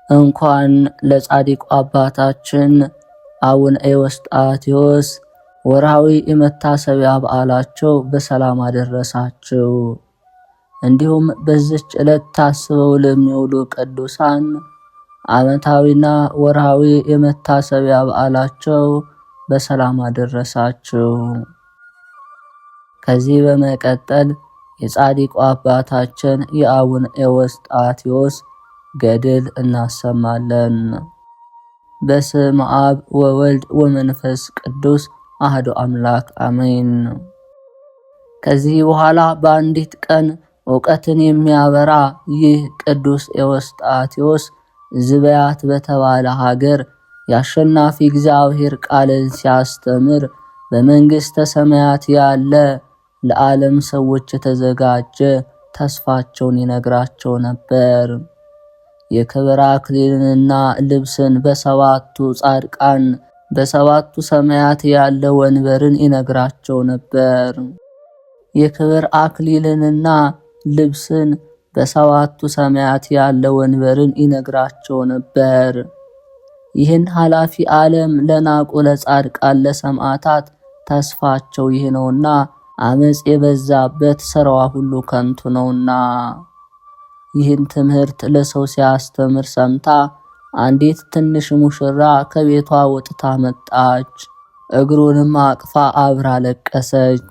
እንኳን ለጻድቁ አባታችን አቡነ ኤዎስጣቴዎስ ወርሃዊ የመታሰቢያ በዓላቸው በሰላም አደረሳችሁ። እንዲሁም በዚች ዕለት ታስበው ለሚውሉ ቅዱሳን ዓመታዊና ወርሃዊ የመታሰቢያ በዓላቸው በሰላም አደረሳችሁ። ከዚህ በመቀጠል የጻድቁ አባታችን የአቡነ ኤዎስጣቴዎስ ገድል እናሰማለን። በስመ አብ ወወልድ ወመንፈስ ቅዱስ አሐዱ አምላክ አሜን። ከዚህ በኋላ በአንዲት ቀን ዕውቀትን የሚያበራ ይህ ቅዱስ ኤዎስጣቴዎስ ዝበያት በተባለ ሀገር የአሸናፊ እግዚአብሔር ቃልን ሲያስተምር በመንግሥተ ሰማያት ያለ ለዓለም ሰዎች የተዘጋጀ ተስፋቸውን ይነግራቸው ነበር። የክብር አክሊልንና ልብስን በሰባቱ ጻድቃን በሰባቱ ሰማያት ያለ ወንበርን ይነግራቸው ነበር። የክብር አክሊልንና ልብስን በሰባቱ ሰማያት ያለ ወንበርን ይነግራቸው ነበር። ይህን ኃላፊ ዓለም ለናቁ ለጻድቃን ለሰማዕታት ተስፋቸው ይህ ነውና አመጽ የበዛበት ሥራዋ ሁሉ ከንቱ ነውና። ይህን ትምህርት ለሰው ሲያስተምር ሰምታ አንዲት ትንሽ ሙሽራ ከቤቷ ወጥታ መጣች። እግሩንም አቅፋ አብራ ለቀሰች።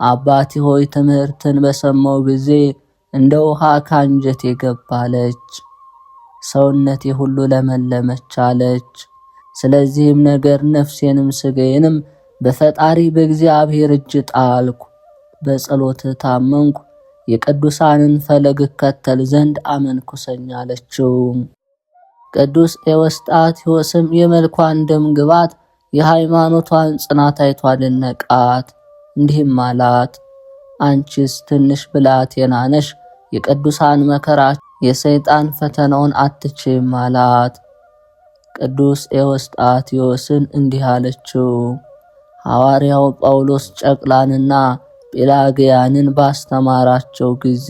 አባቴ ሆይ ትምህርትን በሰማው ጊዜ እንደ ውሃ ካንጀቴ ገባለች፣ ሰውነቴ ሁሉ ለመለመች አለች። ስለዚህም ነገር ነፍሴንም ሥጋዬንም በፈጣሪ በእግዚአብሔር እጅ ጣልኩ። በጸሎትህ ታመንኩ፣ የቅዱሳንን ፈለግ እከተል ዘንድ አመንኩሰኝ አለችው። ቅዱስ ኤዎስጣቴዎስም የመልኳን ደም ግባት የሃይማኖቷን ጽናት አይቶ አደነቃት። እንዲህም አላት፣ አንቺስ ትንሽ ብላቴና ነሽ፣ የቅዱሳን መከራ የሰይጣን ፈተናውን አትችም አላት። ቅዱስ ኤዎስጣቴዎስን እንዲህ አለችው፣ ሐዋርያው ጳውሎስ ጨቅላንና ጴላግያንን ባስተማራቸው ጊዜ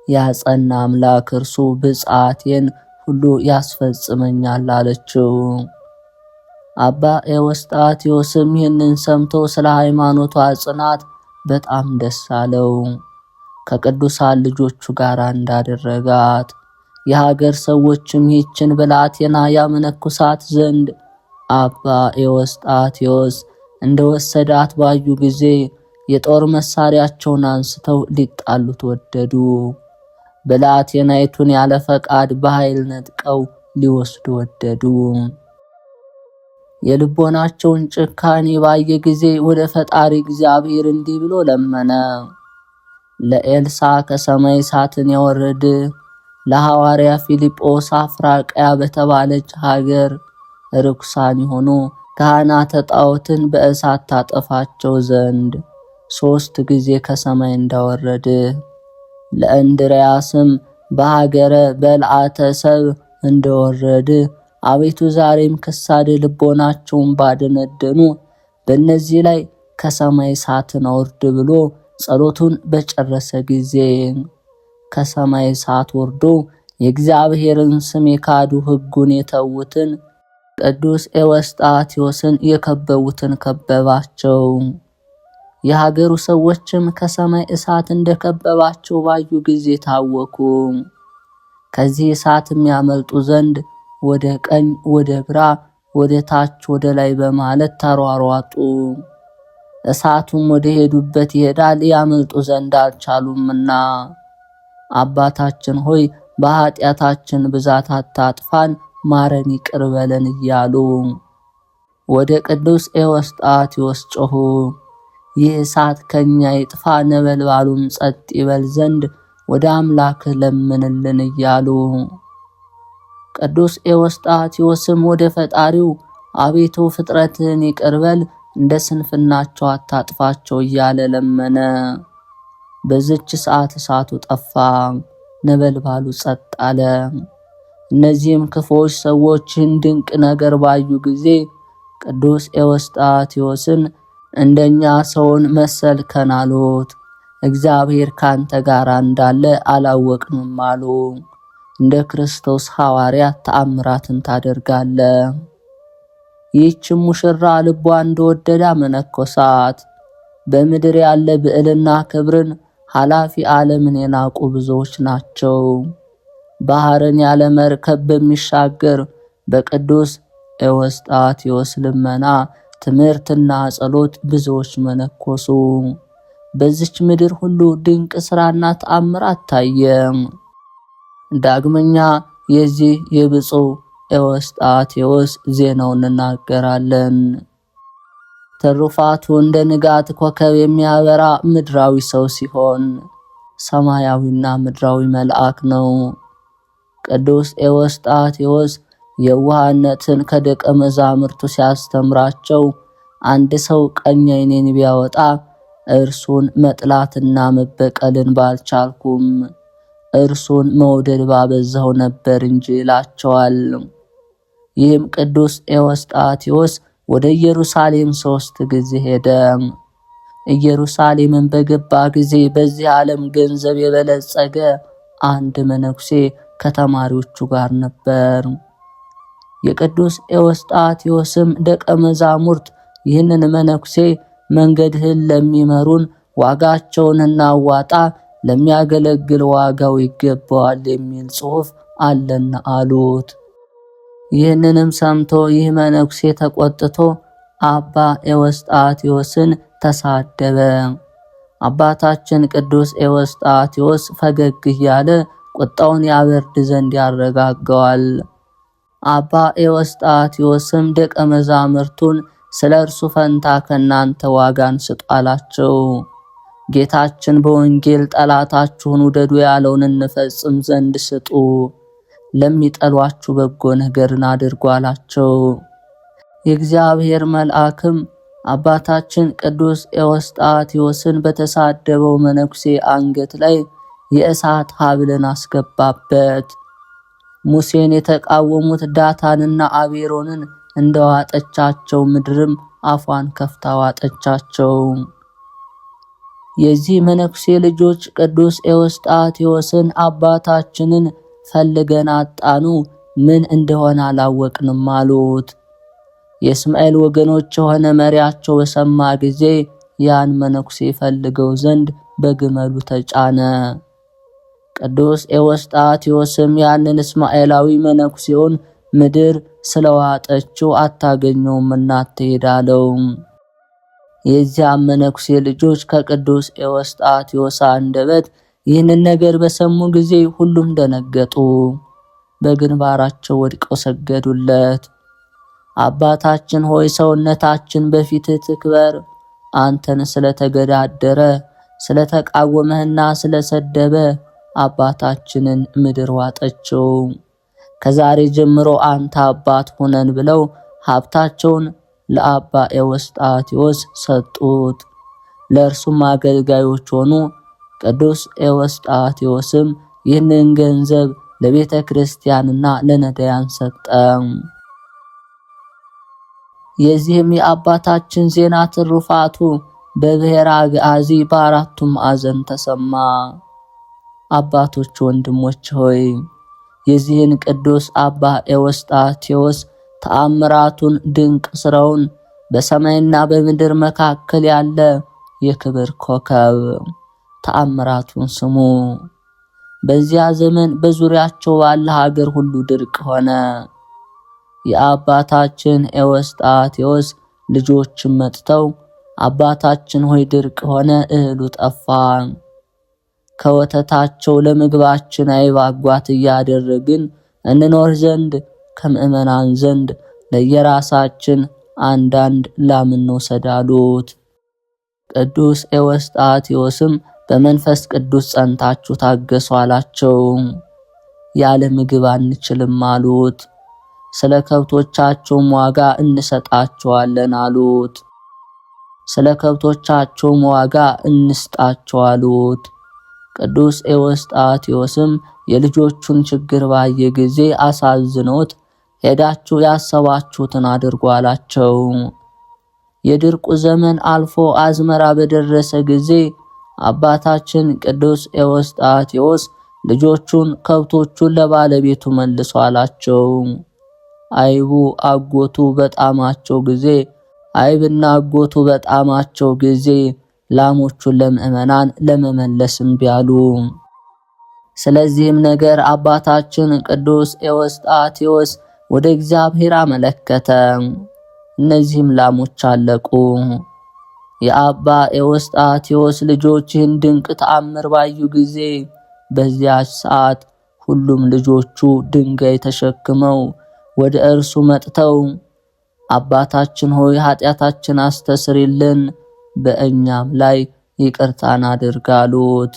ያጸና አምላክ እርሱ ብፅዓቴን ሁሉ ያስፈጽመኛል አለችው። አባ ኤዎስጣቴዎስም ይህንን ሰምቶ ስለ ሃይማኖቷ ጽናት በጣም ደስ አለው። ከቅዱሳን ልጆቹ ጋር እንዳደረጋት የሀገር ሰዎችም ይህችን ብላቴና ያመነኩሳት ዘንድ አባ ኤዎስጣቴዎስ እንደወሰዳት ባዩ ጊዜ የጦር መሳሪያቸውን አንስተው ሊጣሉት ወደዱ። ብላቴናይቱን ያለ ፈቃድ በኃይል ነጥቀው ሊወስዱ ወደዱ። የልቦናቸውን ጭካኔ ባየ ጊዜ ወደ ፈጣሪ እግዚአብሔር እንዲህ ብሎ ለመነ። ለኤልሳ ከሰማይ እሳትን ያወረድ፣ ለሐዋርያ ፊልጶስ አፍራቅያ በተባለች ሀገር ርኩሳን የሆኑ ካህናተ ጣዖትን በእሳት ታጠፋቸው ዘንድ 3 ጊዜ ከሰማይ እንዳወረድ፣ ለእንድርያስም በሀገረ በልዓተ ሰብ እንደወረድ፣ አቤቱ ዛሬም ክሳድ ልቦናቸውን ባደነደኑ በእነዚህ ላይ ከሰማይ እሳትን አውርድ ብሎ ጸሎቱን በጨረሰ ጊዜ ከሰማይ እሳት ወርዶ የእግዚአብሔርን ስም የካዱ ሕጉን የተዉትን ቅዱስ ኤዎስጣቴዎስን የከበቡትን ከበባቸው። የሀገሩ ሰዎችም ከሰማይ እሳት እንደከበባቸው ባዩ ጊዜ ታወኩ። ከዚህ እሳት የሚያመልጡ ዘንድ ወደ ቀኝ፣ ወደ ግራ፣ ወደ ታች፣ ወደ ላይ በማለት ተሯሯጡ። እሳቱም ወደ ሄዱበት ይሄዳል፣ ያመልጡ ዘንድ አልቻሉምና። አባታችን ሆይ በኃጢአታችን ብዛት አታጥፋን፣ ማረን፣ ይቅር በለን እያሉ ወደ ቅዱስ ኤዎስጣቴዎስ ጮኹ። ይህ እሳት ከኛ ይጥፋ፣ ነበልባሉም ጸጥ ይበል ዘንድ ወደ አምላክ ለምንልን እያሉ ቅዱስ ኤዎስጣቴዎስም ወደ ፈጣሪው አቤቱ ፍጥረትን ይቅርበል፣ እንደ ስንፍናቸው አታጥፋቸው እያለ ለመነ። በዚች ሰዓት እሳቱ ጠፋ፣ ነበልባሉ ጸጥ አለ። እነዚህም ክፉዎች ሰዎችን ድንቅ ነገር ባዩ ጊዜ ቅዱስ ኤዎስጣቴዎስን እንደኛ ሰውን መሰልከን አሉት። እግዚአብሔር ካንተ ጋር እንዳለ አላወቅንም አሉ። እንደ ክርስቶስ ሐዋርያት ተአምራትን ታደርጋለህ። ይህችም ሙሽራ ልቧ እንደወደዳ መነኮሳት። በምድር ያለ ብዕልና ክብርን ኃላፊ ዓለምን የናቁ ብዙዎች ናቸው። ባህርን ያለ መርከብ በሚሻገር በቅዱስ ኤዎስጣቴዎስ ልመና ትምህርትና ጸሎት ብዙዎች መነኮሱ። በዚች ምድር ሁሉ ድንቅ ሥራና ተአምራት ታየ። ዳግመኛ የዚህ የብፁዕ ኤዎስጣቴዎስ ዜናውን እናገራለን። ትሩፋቱ እንደ ንጋት ኮከብ የሚያበራ ምድራዊ ሰው ሲሆን ሰማያዊና ምድራዊ መልአክ ነው። ቅዱስ ኤዎስጣቴዎስ የዋህነትን ከደቀ መዛሙርቱ ሲያስተምራቸው አንድ ሰው ቀኝ ዓይኔን ቢያወጣ እርሱን መጥላትና መበቀልን ባልቻልኩም እርሱን መውደድ ባበዛው ነበር እንጂ ይላቸዋል። ይህም ቅዱስ ኤዎስጣቴዎስ ወደ ኢየሩሳሌም 3 ጊዜ ሄደ። ኢየሩሳሌምን በገባ ጊዜ በዚህ ዓለም ገንዘብ የበለጸገ አንድ መነኩሴ ከተማሪዎቹ ጋር ነበር። የቅዱስ ኤዎስጣቴዎስም ደቀ መዛሙርት ይህንን መነኩሴ መንገድህን ለሚመሩን ዋጋቸውን እናዋጣ፣ ለሚያገለግል ዋጋው ይገባዋል የሚል ጽሑፍ አለና አሉት። ይህንንም ሰምቶ ይህ መነኩሴ ተቆጥቶ አባ ኤዎስጣቴዎስን ተሳደበ። አባታችን ቅዱስ ኤዎስጣቴዎስ ፈገግ እያለ ቁጣውን ያበርድ ዘንድ ያረጋጋዋል። አባ ኤዎስጣቴዎስም ደቀ መዛሙርቱን ስለ እርሱ ፈንታ ከናንተ ዋጋን ስጡ አላቸው። ጌታችን በወንጌል ጠላታችሁን ውደዱ ያለውን እንፈጽም ዘንድ ስጡ፣ ለሚጠሏችሁ በጎ ነገርን አድርጉ አላቸው። የእግዚአብሔር መልአክም አባታችን ቅዱስ ኤዎስጣቴዎስን በተሳደበው መነኩሴ አንገት ላይ የእሳት ሐብልን አስገባበት። ሙሴን የተቃወሙት ዳታንና አቤሮንን እንደዋጠቻቸው ምድርም አፏን ከፍታ ዋጠቻቸው። የዚህ መነኩሴ ልጆች ቅዱስ ኤዎስጣቴዎስን አባታችንን ፈልገን አጣኑ፣ ምን እንደሆነ አላወቅንም አሉት። የእስማኤል ወገኖች የሆነ መሪያቸው በሰማ ጊዜ ያን መነኩሴ ፈልገው ዘንድ በግመሉ ተጫነ። ቅዱስ ኤዎስጣቴዎስም ያንን እስማኤላዊ መነኩሴውን ምድር ስለዋጠችው አታገኘውምና አትሄድ አለው። የዚያም መነኩሴ ልጆች ከቅዱስ ኤዎስጣቴዎስ አንደበት ይህንን ነገር በሰሙ ጊዜ ሁሉም ደነገጡ፣ በግንባራቸው ወድቀው ሰገዱለት። አባታችን ሆይ ሰውነታችን በፊትህ ትክበር፣ አንተን ስለተገዳደረ ስለተቃወመህና ስለሰደበ አባታችንን ምድር ዋጠችው። ከዛሬ ጀምሮ አንተ አባት ሆነን ብለው ሀብታቸውን ለአባ ኤዎስጣቴዎስ ሰጡት። ለእርሱም አገልጋዮች ሆኑ። ቅዱስ ኤዎስጣቴዎስም ይህንን ገንዘብ ለቤተ ክርስቲያንና ለነዳያን ሰጠ። የዚህም የአባታችን ዜና ትሩፋቱ በብሔረ አግዓዚ በአራቱም ማዕዘን ተሰማ። አባቶች ወንድሞች ሆይ የዚህን ቅዱስ አባ ኤዎስጣቴዎስ ተአምራቱን ድንቅ ሥራውን በሰማይና በምድር መካከል ያለ የክብር ኮከብ ተአምራቱን ስሙ። በዚያ ዘመን በዙሪያቸው ባለ ሀገር ሁሉ ድርቅ ሆነ። የአባታችን ኤዎስጣቴዎስ ልጆችም መጥተው አባታችን ሆይ ድርቅ ሆነ፣ እህሉ ጠፋ፣ ከወተታቸው ለምግባችን አይብ አጓት እያደረግን እንኖር ዘንድ ከምእመናን ዘንድ ለየራሳችን አንዳንድ ላም እንውሰድ አሉት። ቅዱስ ኤዎስጣቴዎስም በመንፈስ ቅዱስ ጸንታችሁ ታገሱ አላቸው። ያለ ምግብ አንችልም አሉት። ስለ ከብቶቻቸውም ዋጋ እንሰጣቸዋለን አሉት። ስለ ከብቶቻቸውም ዋጋ እንስጣቸው አሉት። ቅዱስ ኤዎስጣቴዎስም የልጆቹን ችግር ባየ ጊዜ አሳዝኖት ሄዳችሁ ያሰባችሁትን አድርጉ አላቸው። የድርቁ ዘመን አልፎ አዝመራ በደረሰ ጊዜ አባታችን ቅዱስ ኤዎስጣቴዎስ ልጆቹን ከብቶቹን ለባለቤቱ መልሶ አላቸው። አይብና አጎቱ በጣማቸው ጊዜ ላሞቹን ለምእመናን ለመመለስ እምቢ አሉ። ስለዚህም ነገር አባታችን ቅዱስ ኤዎስጣቴዎስ ወደ እግዚአብሔር አመለከተ። እነዚህም ላሞች አለቁ። የአባ ኤዎስጣቴዎስ ልጆች ይህን ድንቅ ተአምር ባዩ ጊዜ በዚያች ሰዓት ሁሉም ልጆቹ ድንጋይ ተሸክመው ወደ እርሱ መጥተው አባታችን ሆይ ኃጢአታችን አስተስሪልን፣ በእኛም ላይ ይቅርታን አድርግ አሉት።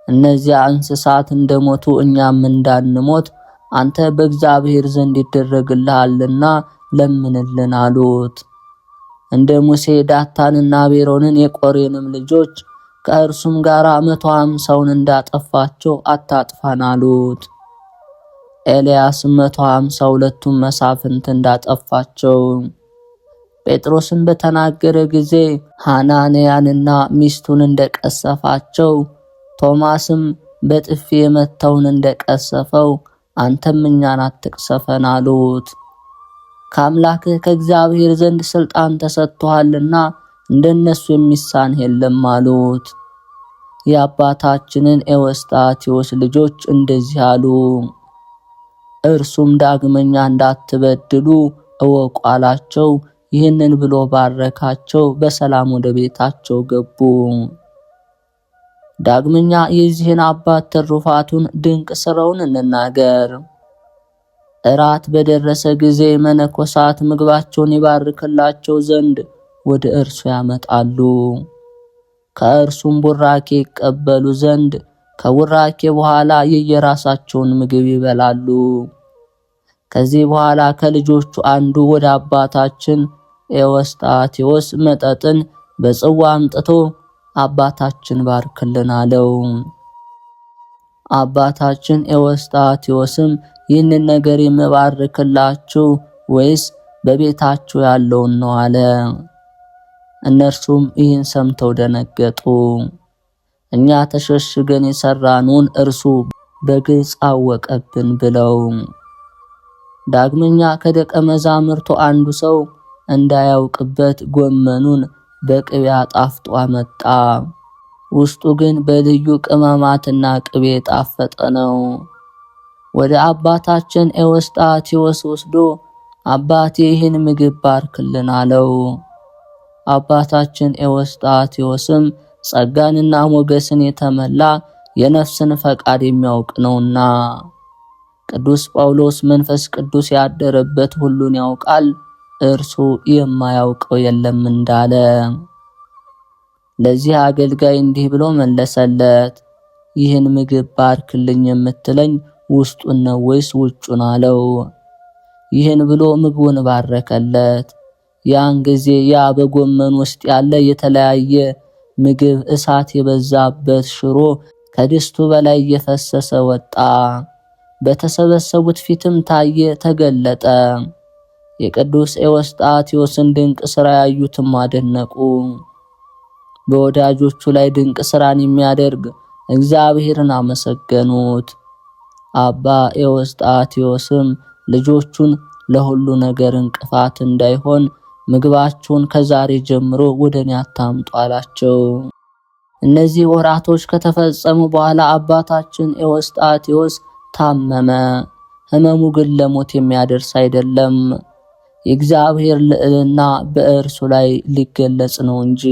እነዚያ እንስሳት እንደሞቱ እኛም እንዳንሞት አንተ በእግዚአብሔር ዘንድ ይደረግልሃልና ለምንልን አሉት። እንደ ሙሴ ዳታንና አቤሮንን የቆሬንም ልጆች ከእርሱም ጋር 150ውን እንዳጠፋቸው አታጥፋን አሉት። ኤልያስም 152ቱን መሳፍንት እንዳጠፋቸው ጴጥሮስን በተናገረ ጊዜ ሐናንያንና ሚስቱን እንደቀሰፋቸው፣ ቶማስም በጥፊ የመታውን እንደቀሰፈው አንተም እኛን አትቅሰፈን አሉት። ከአምላክህ ከእግዚአብሔር ዘንድ ሥልጣን ተሰጥቶሃልና እንደነሱ የሚሳን የለም አሉት። የአባታችንን ኤዎስጣቴዎስ ልጆች እንደዚህ አሉ። እርሱም ዳግመኛ እንዳትበድሉ እወቁ አላቸው። ይህንን ብሎ ባረካቸው፣ በሰላም ወደ ቤታቸው ገቡ። ዳግመኛ የዚህን አባት ትሩፋቱን ድንቅ ሥራውን እንናገር። እራት በደረሰ ጊዜ መነኮሳት ምግባቸውን ይባርክላቸው ዘንድ ወደ እርሱ ያመጣሉ። ከእርሱም ቡራኬ ይቀበሉ ዘንድ ከቡራኬ በኋላ የየራሳቸውን ምግብ ይበላሉ። ከዚህ በኋላ ከልጆቹ አንዱ ወደ አባታችን ኤዎስጣቴዎስ መጠጥን በጽዋ አምጥቶ አባታችን ባርክልን አለው። አባታችን ኤዎስጣቴዎስም ይህንን ነገር የምባርክላችሁ ወይስ በቤታችሁ ያለውን ነው አለ። እነርሱም ይህን ሰምተው ደነገጡ። እኛ ተሸሽገን የሰራነውን እርሱ በግልጽ አወቀብን ብለው። ዳግመኛ ከደቀ መዛሙርቱ አንዱ ሰው እንዳያውቅበት ጎመኑን በቅቤ አጣፍጦ አመጣ። ውስጡ ግን በልዩ ቅመማትና ቅቤ የጣፈጠ ነው። ወደ አባታችን ኤዎስጣቴዎስ ወስዶ አባቴ ይህን ምግብ ባርክልን አለው። አባታችን ኤዎስጣቴዎስም ጸጋንና ሞገስን የተመላ የነፍስን ፈቃድ የሚያውቅ ነውና ቅዱስ ጳውሎስ መንፈስ ቅዱስ ያደረበት ሁሉን ያውቃል፣ እርሱ የማያውቀው የለም እንዳለ፣ ለዚህ አገልጋይ እንዲህ ብሎ መለሰለት። ይህን ምግብ ባርክልኝ የምትለኝ ውስጡን ነው ወይስ ውጩን አለው። ይህን ብሎ ምግቡን ባረከለት። ያን ጊዜ ያ በጎመን ውስጥ ያለ የተለያየ ምግብ እሳት የበዛበት ሽሮ ከድስቱ በላይ እየፈሰሰ ወጣ። በተሰበሰቡት ፊትም ታየ፣ ተገለጠ። የቅዱስ ኤዎስጣቴዎስን ድንቅ ሥራ ያዩትም አደነቁ። በወዳጆቹ ላይ ድንቅ ሥራን የሚያደርግ እግዚአብሔርን አመሰገኑት። አባ ኤዎስጣቴዎስም ልጆቹን ለሁሉ ነገር እንቅፋት እንዳይሆን ምግባችሁን ከዛሬ ጀምሮ ወደ እኔ አታምጡ አላቸው። እነዚህ ወራቶች ከተፈጸሙ በኋላ አባታችን ኤዎስጣቴዎስ ታመመ። ሕመሙ ግን ለሞት የሚያደርስ አይደለም፣ የእግዚአብሔር ልዕልና በእርሱ ላይ ሊገለጽ ነው እንጂ።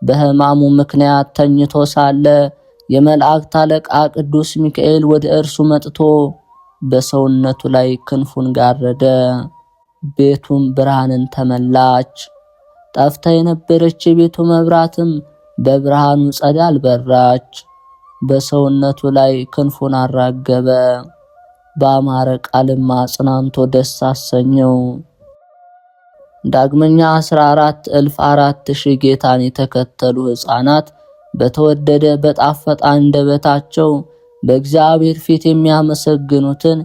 በሕማሙ ምክንያት ተኝቶ ሳለ የመላእክት አለቃ ቅዱስ ሚካኤል ወደ እርሱ መጥቶ በሰውነቱ ላይ ክንፉን ጋረደ። ቤቱም ብርሃንን ተመላች። ጠፍታ የነበረች የቤቱ መብራትም በብርሃኑ ጸዳል በራች። በሰውነቱ ላይ ክንፉን አራገበ። በአማረ ቃልም አጽናንቶ ደስ አሰኘው። ዳግመኛ 14,004,000 ጌታን የተከተሉ ሕፃናት በተወደደ በጣፈጠ አንደበታቸው በእግዚአብሔር ፊት የሚያመሰግኑትን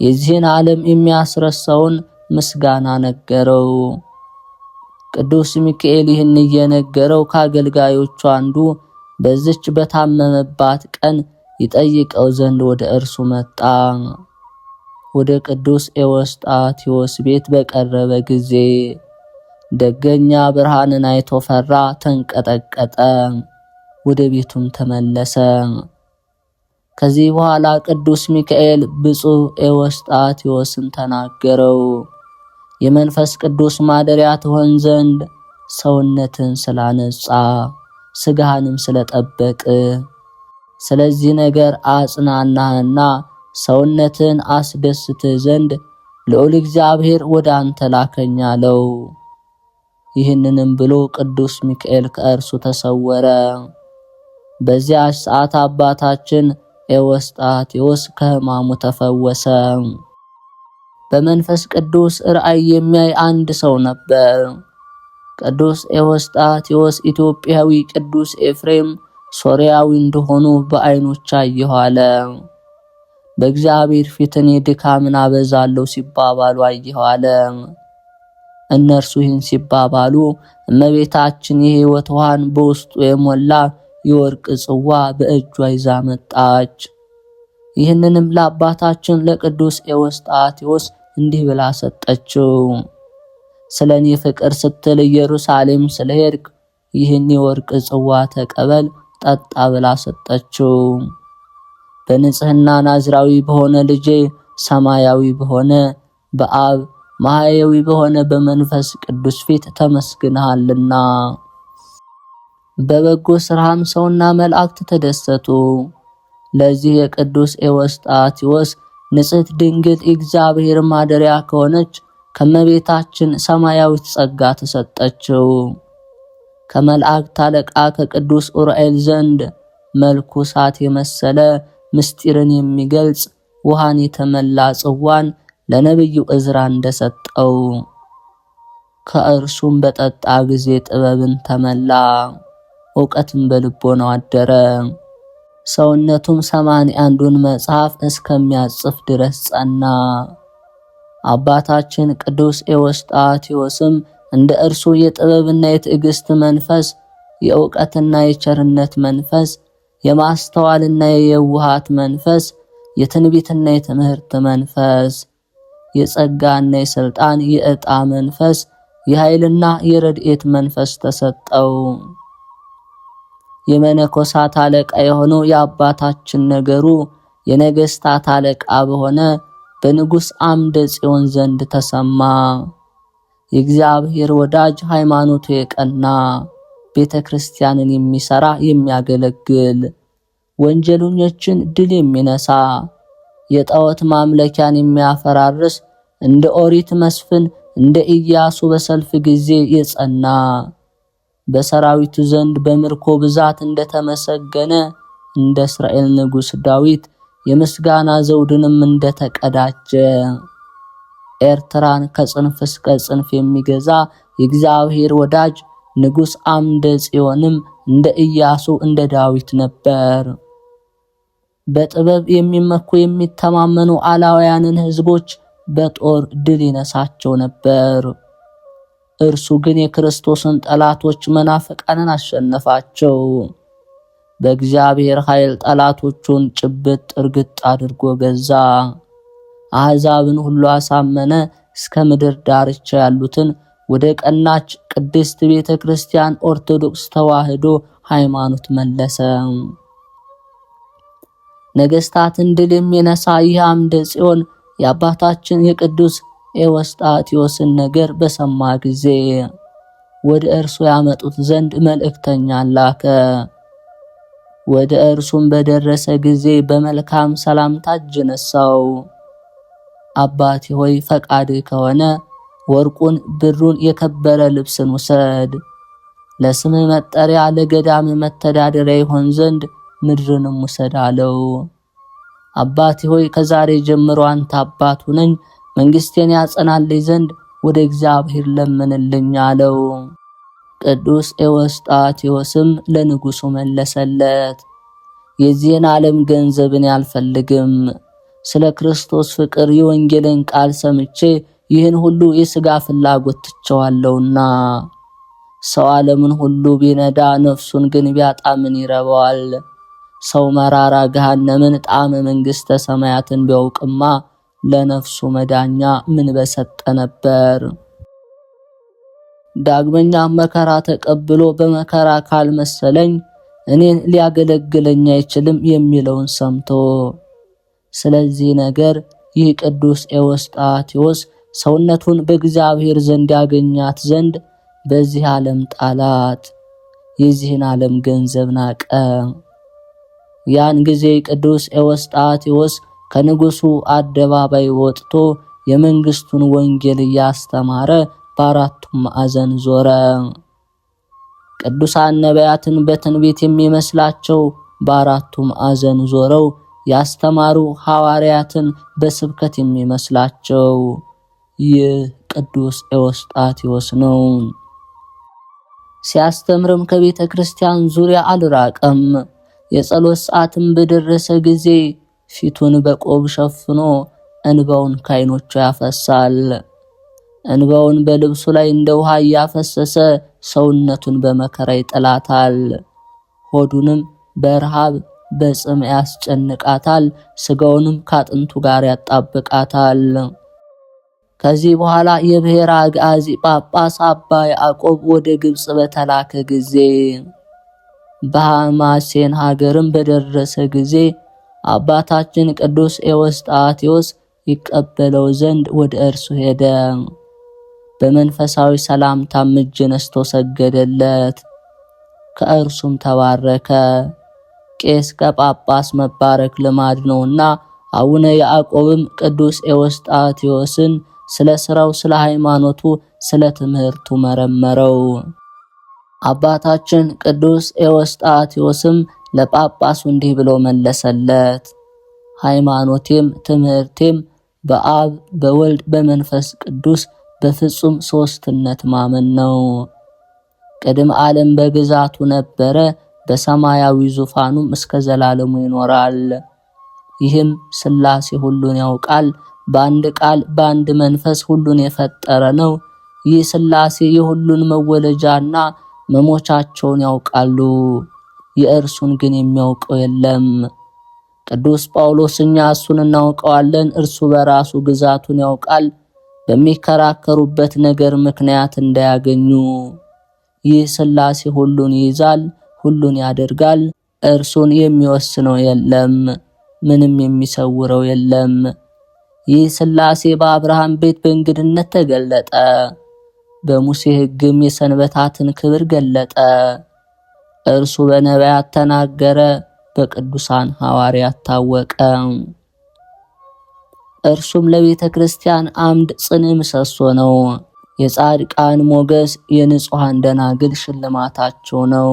የዚህን ዓለም የሚያስረሳውን ምስጋና ነገረው። ቅዱስ ሚካኤል ይህን እየነገረው ከአገልጋዮቹ አንዱ በዚች በታመመባት ቀን ይጠይቀው ዘንድ ወደ እርሱ መጣ። ወደ ቅዱስ ኤዎስጣቴዎስ ቤት በቀረበ ጊዜ ደገኛ ብርሃንን አይቶ ፈራ፣ ተንቀጠቀጠ። ወደ ቤቱም ተመለሰ። ከዚህ በኋላ ቅዱስ ሚካኤል ብፁዕ ኤዎስጣቴዎስን ተናገረው። የመንፈስ ቅዱስ ማደሪያ ትሆን ዘንድ ሰውነትን ስላነጻ ስጋህንም ስለጠበቅ ስለዚህ ነገር አጽናናህና ሰውነትን አስደስትህ ዘንድ ልዑል እግዚአብሔር ወደ አንተ ላከኝ አለው። ይህንንም ብሎ ቅዱስ ሚካኤል ከእርሱ ተሰወረ። በዚያች ሰዓት አባታችን ኤዎስጣቴዎስ ከሕማሙ ተፈወሰ። በመንፈስ ቅዱስ ራእይ የሚያይ አንድ ሰው ነበር። ቅዱስ ኤዎስጣቴዎስ ኢትዮጵያዊ፣ ቅዱስ ኤፍሬም ሶርያዊ እንደሆኑ በዓይኖች አየሁ አለ። በእግዚአብሔር ፊት እኔ ድካምን አበዛለሁ ሲባባሉ አየሁ አለ። እነርሱ ይህን ሲባባሉ እመቤታችን የሕይወት ውሃን በውስጡ የሞላ የወርቅ ጽዋ በእጇ ይዛ መጣች። ይህንንም ለአባታችን ለቅዱስ ኤዎስጣቴዎስ እንዲህ ብላ ሰጠችው። ስለኔ ፍቅር ስትል ኢየሩሳሌም ስለሄድክ ይህን የወርቅ ጽዋ ተቀበል፣ ጠጣ ብላ ሰጠችው። በንጽህና ናዝራዊ በሆነ ልጄ ሰማያዊ በሆነ በአብ ማህያዊ በሆነ በመንፈስ ቅዱስ ፊት ተመስግነሃልና በበጎ ስራም ሰውና መላእክት ተደሰቱ። ለዚህ የቅዱስ ኤዎስጣቴዎስ ንጽሕት ድንግል እግዚአብሔር ማደሪያ ከሆነች ከመቤታችን ሰማያዊት ጸጋ ተሰጠችው። ከመላእክት አለቃ ከቅዱስ ኡራኤል ዘንድ መልኩ እሳት የመሰለ ምስጢርን የሚገልጽ ውሃን የተመላ ጽዋን ለነብዩ ዕዝራ እንደሰጠው ከእርሱም በጠጣ ጊዜ ጥበብን ተመላ፣ ዕውቀትም በልቦናው አደረ። ሰውነቱም 81ዱን መጽሐፍ እስከሚያጽፍ ድረስ ጸና። አባታችን ቅዱስ ኤዎስጣቴዎስም እንደ እርሱ የጥበብና የትዕግስት መንፈስ፣ የዕውቀትና የቸርነት መንፈስ፣ የማስተዋልና የየዋሃት መንፈስ፣ የትንቢትና የትምህርት መንፈስ፣ የጸጋና የሥልጣን የዕጣ መንፈስ፣ የኃይልና የረድኤት መንፈስ ተሰጠው። የመነኮሳት አለቃ የሆነው የአባታችን ነገሩ የነገስታት አለቃ በሆነ በንጉሥ አምደ ጽዮን ዘንድ ተሰማ። የእግዚአብሔር ወዳጅ፣ ሃይማኖቱ የቀና፣ ቤተ ክርስቲያንን የሚሰራ የሚያገለግል፣ ወንጀለኞችን ድል የሚነሳ፣ የጣዖት ማምለኪያን የሚያፈራርስ፣ እንደ ኦሪት መስፍን እንደ ኢያሱ በሰልፍ ጊዜ የጸና፣ በሰራዊቱ ዘንድ በምርኮ ብዛት እንደተመሰገነ እንደ እስራኤል ንጉሥ ዳዊት የምስጋና ዘውድንም እንደተቀዳጀ፣ ኤርትራን ከጽንፍ እስከ ጽንፍ የሚገዛ የእግዚአብሔር ወዳጅ ንጉሥ አምደ ጽዮንም እንደ ኢያሱ እንደ ዳዊት ነበር። በጥበብ የሚመኩ የሚተማመኑ አላውያንን ሕዝቦች በጦር ድል ይነሳቸው ነበር። እርሱ ግን የክርስቶስን ጠላቶች መናፍቃንን አሸነፋቸው። በእግዚአብሔር ኃይል ጠላቶቹን ጭብጥ እርግጥ አድርጎ ገዛ። አሕዛብን ሁሉ አሳመነ። እስከ ምድር ዳርቻ ያሉትን ወደ ቀናች ቅድስት ቤተ ክርስቲያን ኦርቶዶክስ ተዋሕዶ ሃይማኖት መለሰ። ነገስታትን ድል የሚነሳ ይህ አምደ ጽዮን የአባታችን የቅዱስ ኤዎስጣቴዎስን ነገር በሰማ ጊዜ ወደ እርሱ ያመጡት ዘንድ መልእክተኛ ላከ። ወደ እርሱም በደረሰ ጊዜ በመልካም ሰላምታ እጅ ነሳው። አባቴ ሆይ ፈቃድ ከሆነ ወርቁን፣ ብሩን፣ የከበረ ልብስን ውሰድ። ለስምህ መጠሪያ ለገዳም መተዳደሪያ ይሆን ዘንድ ምድርንም ውሰድ አለው። አባቴ ሆይ ከዛሬ ጀምሮ አንተ አባት ሁነኝ፣ መንግስቴን ያጸናልኝ ዘንድ ወደ እግዚአብሔር ለምንልኝ አለው። ቅዱስ ኤዎስጣቴዎስም ለንጉሱ መለሰለት፣ የዚህን ዓለም ገንዘብን አልፈልግም። ስለ ክርስቶስ ፍቅር የወንጌልን ቃል ሰምቼ ይህን ሁሉ የሥጋ ፍላጎት ትቸዋለሁና። ሰው ዓለምን ሁሉ ቢነዳ ነፍሱን ግን ቢያጣ ምን ይረባዋል? ሰው መራራ ገሃነምን ጣዕመ መንግሥተ ሰማያትን ቢያውቅማ ለነፍሱ መዳኛ ምን በሰጠ ነበር። ዳግመኛ መከራ ተቀብሎ በመከራ ካልመሰለኝ እኔን ሊያገለግለኝ አይችልም የሚለውን ሰምቶ ስለዚህ ነገር ይህ ቅዱስ ኤዎስጣቴዎስ ሰውነቱን በእግዚአብሔር ዘንድ ያገኛት ዘንድ በዚህ ዓለም ጣላት፣ የዚህን ዓለም ገንዘብ ናቀ። ያን ጊዜ ቅዱስ ኤዎስጣቴዎስ ከንጉሡ አደባባይ ወጥቶ የመንግሥቱን ወንጌል እያስተማረ በአራቱም ማዕዘን ዞረ። ቅዱሳን ነቢያትን በትንቢት የሚመስላቸው በአራቱ ማዕዘን ዞረው ያስተማሩ ሐዋርያትን በስብከት የሚመስላቸው ይህ ቅዱስ ኤዎስጣቴዎስ ነው። ሲያስተምርም ከቤተ ክርስቲያን ዙሪያ አልራቀም። የጸሎት ሰዓትም በደረሰ ጊዜ ፊቱን በቆብ ሸፍኖ እንባውን ከዓይኖቹ ያፈሳል። እንባውን በልብሱ ላይ እንደ ውሃ እያፈሰሰ ሰውነቱን በመከራ ይጥላታል። ሆዱንም በረሃብ በጽም ያስጨንቃታል። ስጋውንም ካጥንቱ ጋር ያጣብቃታል። ከዚህ በኋላ የብሔረ አግዓዚ ጳጳስ አባ ያዕቆብ ወደ ግብጽ በተላከ ጊዜ በሐማሴን ሀገርም በደረሰ ጊዜ አባታችን ቅዱስ ኤዎስጣቴዎስ ይቀበለው ዘንድ ወደ እርሱ ሄደ። በመንፈሳዊ ሰላምታም እጅ ነስቶ ሰገደለት። ከእርሱም ተባረከ። ቄስ ከጳጳስ መባረክ ልማድ ነውና አቡነ ያዕቆብም ቅዱስ ኤዎስጣቴዎስን ስለ ሥራው፣ ስለ ሃይማኖቱ፣ ስለ ትምህርቱ መረመረው። አባታችን ቅዱስ ኤዎስጣቴዎስም ለጳጳሱ እንዲህ ብሎ መለሰለት። ሃይማኖቴም ትምህርቴም በአብ በወልድ በመንፈስ ቅዱስ በፍጹም ሦስትነት ማመን ነው። ቅድመ ዓለም በግዛቱ ነበረ፣ በሰማያዊ ዙፋኑም እስከ ዘላለሙ ይኖራል። ይህም ሥላሴ ሁሉን ያውቃል፣ በአንድ ቃል በአንድ መንፈስ ሁሉን የፈጠረ ነው። ይህ ሥላሴ የሁሉን መወለጃና መሞቻቸውን ያውቃሉ፣ የእርሱን ግን የሚያውቀው የለም። ቅዱስ ጳውሎስ እኛ እሱን እናውቀዋለን፣ እርሱ በራሱ ግዛቱን ያውቃል፣ በሚከራከሩበት ነገር ምክንያት እንዳያገኙ። ይህ ሥላሴ ሁሉን ይይዛል፣ ሁሉን ያደርጋል፣ እርሱን የሚወስነው የለም፣ ምንም የሚሰውረው የለም። ይህ ሥላሴ በአብርሃም ቤት በእንግድነት ተገለጠ፣ በሙሴ ሕግም የሰንበታትን ክብር ገለጠ። እርሱ በነቢያት ተናገረ፣ በቅዱሳን ሐዋርያት ታወቀ። እርሱም ለቤተ ክርስቲያን አምድ ጽንዕ ምሰሶ ነው። የጻድቃን ሞገስ፣ የንጹሐን ደናግል ሽልማታቸው ነው።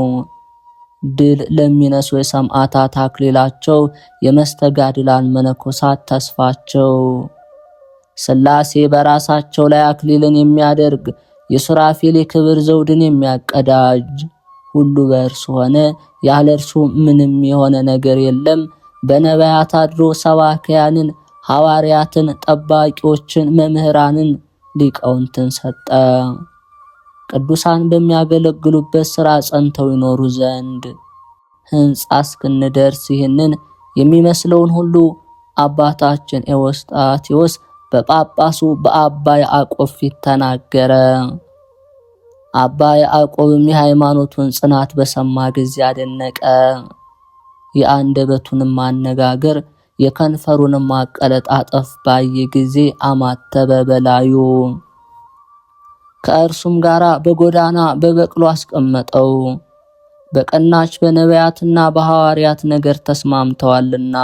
ድል ለሚነሱ የሰማዕታት አክሊላቸው፣ የመስተጋድላን መነኮሳት ተስፋቸው። ሥላሴ በራሳቸው ላይ አክሊልን የሚያደርግ የሱራፌል የክብር ዘውድን የሚያቀዳጅ ሁሉ በእርሱ ሆነ፣ ያለ እርሱ ምንም የሆነ ነገር የለም። በነቢያት አድሮ ሰባክያንን፣ ሐዋርያትን፣ ጠባቂዎችን፣ መምህራንን፣ ሊቃውንትን ሰጠ። ቅዱሳን በሚያገለግሉበት ሥራ ጸንተው ይኖሩ ዘንድ ሕንጻ እስክንደርስ ይህንን የሚመስለውን ሁሉ አባታችን ኤዎስጣቴዎስ በጳጳሱ በአባ ያዕቆብ ፊት ተናገረ። አባ ያዕቆብም የሃይማኖቱን ጽናት በሰማ ጊዜ አደነቀ። የአንደበቱንም አነጋገር የከንፈሩንም አቀለጣጠፍ ባየ ጊዜ አማተበ በላዩ። ከእርሱም ጋር በጎዳና በበቅሎ አስቀመጠው፣ በቀናች በነቢያትና በሐዋርያት ነገር ተስማምተዋልና።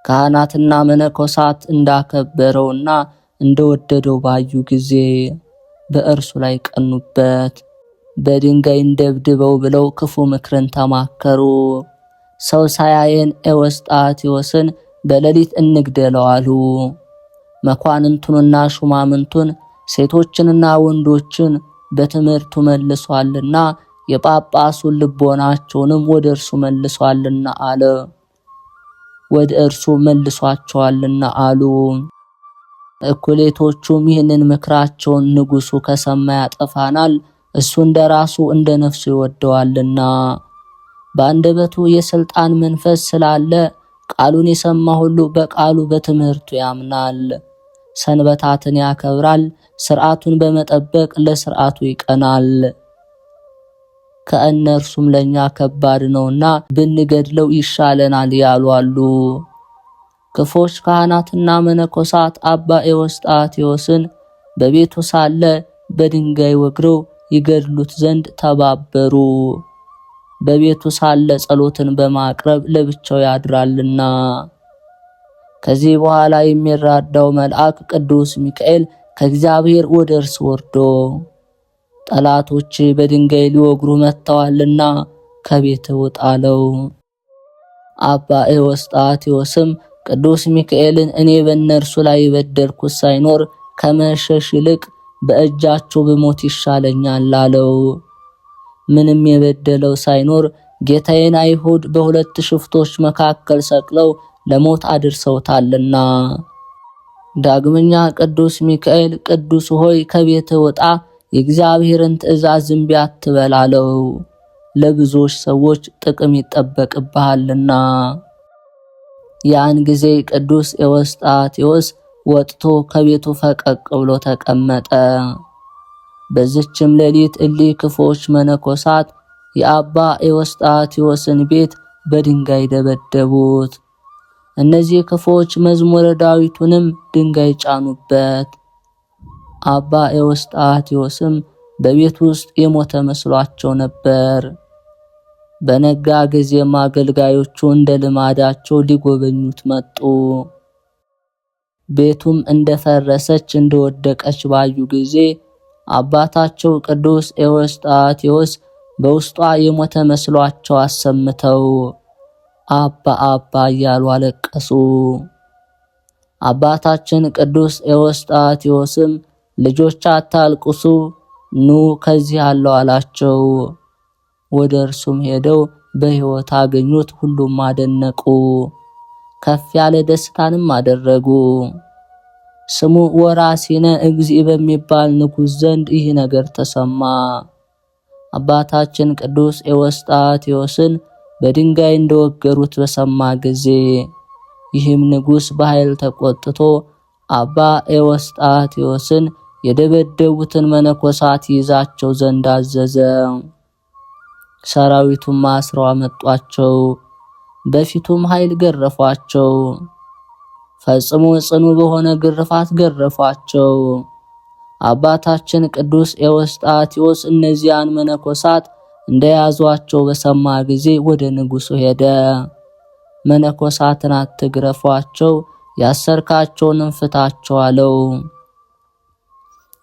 ካህናትና መነኮሳት እንዳከበረውና እንደወደደው ባዩ ጊዜ በእርሱ ላይ ቀኑበት። በድንጋይ እንደብድበው ብለው ክፉ ምክርን ተማከሩ። ሰው ሳያየን ኤዎስጣቴዎስን በሌሊት እንግደለው አሉ። መኳንንቱንና ሹማምንቱን ሴቶችንና ወንዶችን በትምህርቱ መልሷልና የጳጳሱን ልቦናቸውንም ወደ እርሱ መልሷልና አለ። ወደ እርሱ መልሷቸዋልና አሉ። እኩሌቶቹም ይህንን ምክራቸውን ንጉሡ ከሰማ ያጠፋናል፣ እሱ እንደራሱ እንደ ነፍሱ ይወደዋልና በአንደበቱ የሥልጣን መንፈስ ስላለ ቃሉን የሰማ ሁሉ በቃሉ በትምህርቱ ያምናል። ሰንበታትን ያከብራል፣ ሥርዓቱን በመጠበቅ ለሥርዓቱ ይቀናል። ከእነርሱም ለኛ ከባድ ነውና ብንገድለው ይሻለናል ያሉ አሉ። ክፎች ካህናትና መነኮሳት አባ ኤዎስጣቴዎስን በቤቱ ሳለ በድንጋይ ወግረው ይገድሉት ዘንድ ተባበሩ። በቤቱ ሳለ ጸሎትን በማቅረብ ለብቻው ያድራልና። ከዚህ በኋላ የሚራዳው መልአክ ቅዱስ ሚካኤል ከእግዚአብሔር ወደ እርሱ ወርዶ ጠላቶች በድንጋይ ሊወግሩ መጥተዋልና ከቤት ውጣ አለው። አባ ኤዎስጣቴዎስም ቅዱስ ሚካኤልን እኔ በእነርሱ ላይ የበደልኩት ሳይኖር ከመሸሽ ይልቅ በእጃቸው ብሞት ይሻለኛል አለው። ምንም የበደለው ሳይኖር ጌታዬን አይሁድ በሁለት ሽፍቶች መካከል ሰቅለው ለሞት አድርሰውታልና። ዳግመኛ ቅዱስ ሚካኤል ቅዱስ ሆይ ከቤት ውጣ፣ የእግዚአብሔርን ትእዛዝ እምቢ አትበል አለው። ለብዙዎች ሰዎች ጥቅም ይጠበቅብሃልና። ያን ጊዜ ቅዱስ ኤዎስጣቴዎስ ወጥቶ ከቤቱ ፈቀቅ ብሎ ተቀመጠ። በዚችም ሌሊት እሊህ ክፉዎች መነኮሳት የአባ ኤዎስጣቴዎስን ቤት በድንጋይ ደበደቡት። እነዚህ ክፉዎች መዝሙረ ዳዊቱንም ድንጋይ ጫኑበት። አባ ኤዎስጣቴዎስም በቤት ውስጥ የሞተ መስሏቸው ነበር። በነጋ ጊዜም አገልጋዮቹ እንደ ልማዳቸው ሊጎበኙት መጡ። ቤቱም እንደፈረሰች እንደወደቀች ባዩ ጊዜ አባታቸው ቅዱስ ኤዎስጣቴዎስ በውስጧ የሞተ መስሏቸው አሰምተው አባ አባ እያሉ አለቀሱ። አባታችን ቅዱስ ኤዎስጣቴዎስም ልጆች አታልቅሱ፣ ኑ ከዚህ አለው አላቸው። ወደ እርሱም ሄደው በሕይወት አገኙት። ሁሉም አደነቁ፣ ከፍ ያለ ደስታንም አደረጉ። ስሙ ወራሲነ እግዚእ በሚባል ንጉሥ ዘንድ ይህ ነገር ተሰማ። አባታችን ቅዱስ ኤዎስጣቴዎስን በድንጋይ እንደወገሩት በሰማ ጊዜ ይህም ንጉሥ በኃይል ተቆጥቶ አባ ኤዎስጣቴዎስን የደበደቡትን መነኮሳት ይዛቸው ዘንድ አዘዘ። ሰራዊቱም አስረው አመጧቸው፣ በፊቱም ኃይል ገረፏቸው። ፈጽሞ ጽኑ በሆነ ግርፋት ገረፏቸው። አባታችን ቅዱስ ኤዎስጣቴዎስ እነዚያን መነኮሳት እንደያዟቸው በሰማ ጊዜ ወደ ንጉሡ ሄደ። መነኮሳትን አትግረፏቸው፣ ያሰርካቸውንም ፍታቸው አለው።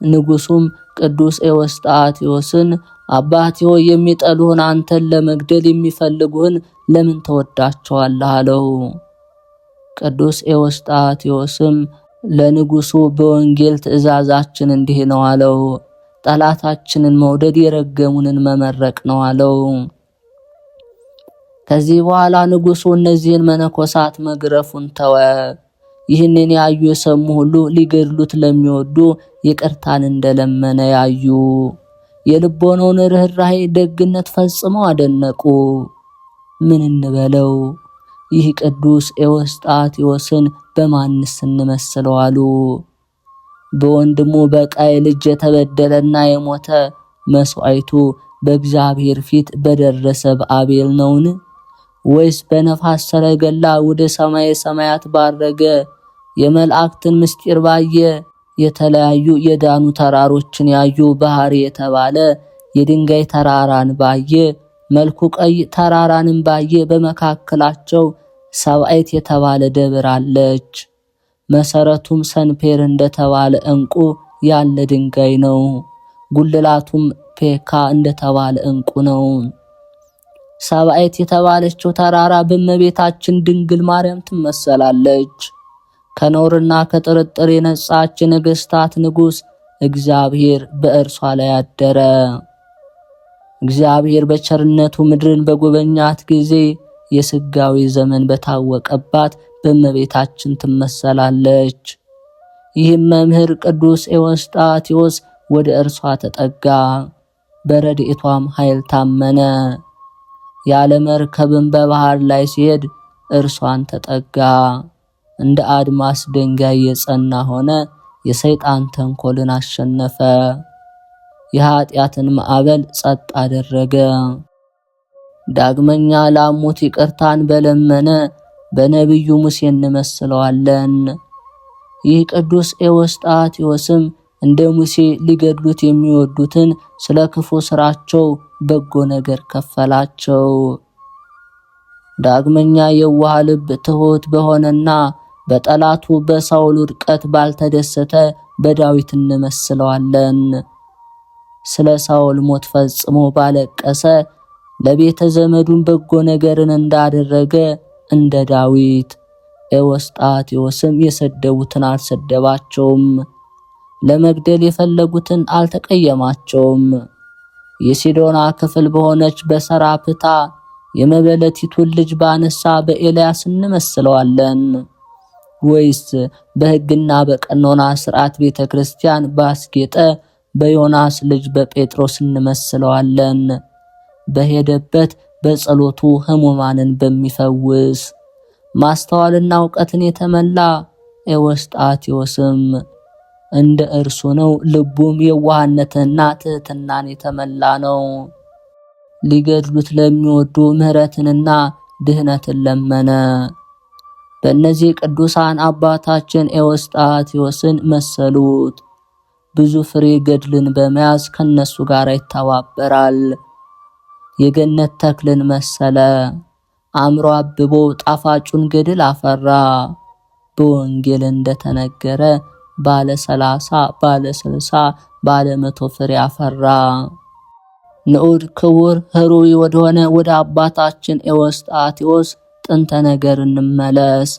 ንጉሡም ቅዱስ ኤዎስጣቴዎስን አባቴ ሆይ የሚጠሉህን አንተን ለመግደል የሚፈልጉህን ለምን ተወዳቸዋለህ አለው። ቅዱስ ኤዎስጣቴዎስም ለንጉሡ በወንጌል ትእዛዛችን እንዲህ ነው አለው። ጠላታችንን መውደድ የረገሙንን መመረቅ ነው አለው። ከዚህ በኋላ ንጉሡ እነዚህን መነኮሳት መግረፉን ተወ። ይህንን ያዩ የሰሙ ሁሉ ሊገድሉት ለሚወዱ ይቅርታን እንደለመነ ያዩ፣ የልቦናውን ርኅራኄ ደግነት ፈጽመው አደነቁ። ምን እንበለው? ይህ ቅዱስ ኤዎስጣቴዎስን በማንስ እንመስለው አሉ። በወንድሙ በቃየል እጅ የተበደለና የሞተ መስዋዕቱ በእግዚአብሔር ፊት በደረሰ በአቤል ነውን? ወይስ በነፋስ ሰረገላ ወደ ሰማየ ሰማያት ባረገ የመላእክትን ምስጢር ባየ የተለያዩ የዳኑ ተራሮችን ያዩ ባህር የተባለ የድንጋይ ተራራን ባየ መልኩ ቀይ ተራራንም ባየ በመካከላቸው ሰብአይት የተባለ ደብር አለች። መሰረቱም ሰንፔር እንደተባለ ዕንቁ ያለ ድንጋይ ነው። ጉልላቱም ፔካ እንደተባለ ዕንቁ ነው። ሰብአይት የተባለችው ተራራ በእመቤታችን ድንግል ማርያም ትመሰላለች። ከነውርና ከጥርጥር የነጻች የነገስታት ንጉሥ እግዚአብሔር በእርሷ ላይ አደረ። እግዚአብሔር በቸርነቱ ምድርን በጎበኛት ጊዜ የስጋዊ ዘመን በታወቀባት በእመቤታችን ትመሰላለች። ይህም መምህር ቅዱስ ኤዎስጣቴዎስ ወደ እርሷ ተጠጋ፣ በረድኤቷም ኃይል ታመነ። ያለ መርከብም በባህር ላይ ሲሄድ እርሷን ተጠጋ። እንደ አድማስ ድንጋይ የጸና ሆነ። የሰይጣን ተንኮልን አሸነፈ። የኃጢአትን ማዕበል ጸጥ አደረገ። ዳግመኛ ላሙት ይቅርታን በለመነ በነቢዩ ሙሴ እንመስለዋለን። ይህ ቅዱስ ኤዎስጣቴዎስም እንደ ሙሴ ሊገድሉት የሚወዱትን ስለ ክፉ ስራቸው በጎ ነገር ከፈላቸው። ዳግመኛ የዋህ ልብ ትሑት በሆነና በጠላቱ በሳውል ውድቀት ባልተደሰተ በዳዊት እንመስለዋለን። ስለ ሳውል ሞት ፈጽሞ ባለቀሰ ለቤተ ዘመዱን በጎ ነገርን እንዳደረገ እንደ ዳዊት ኤዎስጣቴዎስም የሰደቡትን አልሰደባቸውም፣ ለመግደል የፈለጉትን አልተቀየማቸውም። የሲዶና ክፍል በሆነች በሰራፕታ የመበለቲቱን ልጅ ባነሳ በኤልያስ እንመስለዋለን። ወይስ በሕግና በቀኖና ሥርዓት ቤተ ክርስቲያን ባስጌጠ በዮናስ ልጅ በጴጥሮስ እንመስለዋለን። በሄደበት በጸሎቱ ሕሙማንን በሚፈውስ ማስተዋልና ዕውቀትን የተመላ ኤዎስጣቴዎስም እንደ እርሱ ነው። ልቡም የዋህነትና ትሕትናን የተመላ ነው። ሊገድሉት ለሚወዱ ምሕረትንና ድህነትን ለመነ። በእነዚህ ቅዱሳን አባታችን ኤዎስጣቴዎስን መሰሉት። ብዙ ፍሬ ገድልን በመያዝ ከነሱ ጋር ይተባበራል። የገነት ተክልን መሰለ። አምሮ አብቦ ጣፋጩን ገድል አፈራ። በወንጌል እንደተነገረ ባለ 30 ባለ 60 ባለ 100 ፍሬ አፈራ። ንዑድ ክቡር ህሩይ ወደሆነ ወደ አባታችን ኤዎስጣቴዎስ ጥንተ ነገር እንመለስ።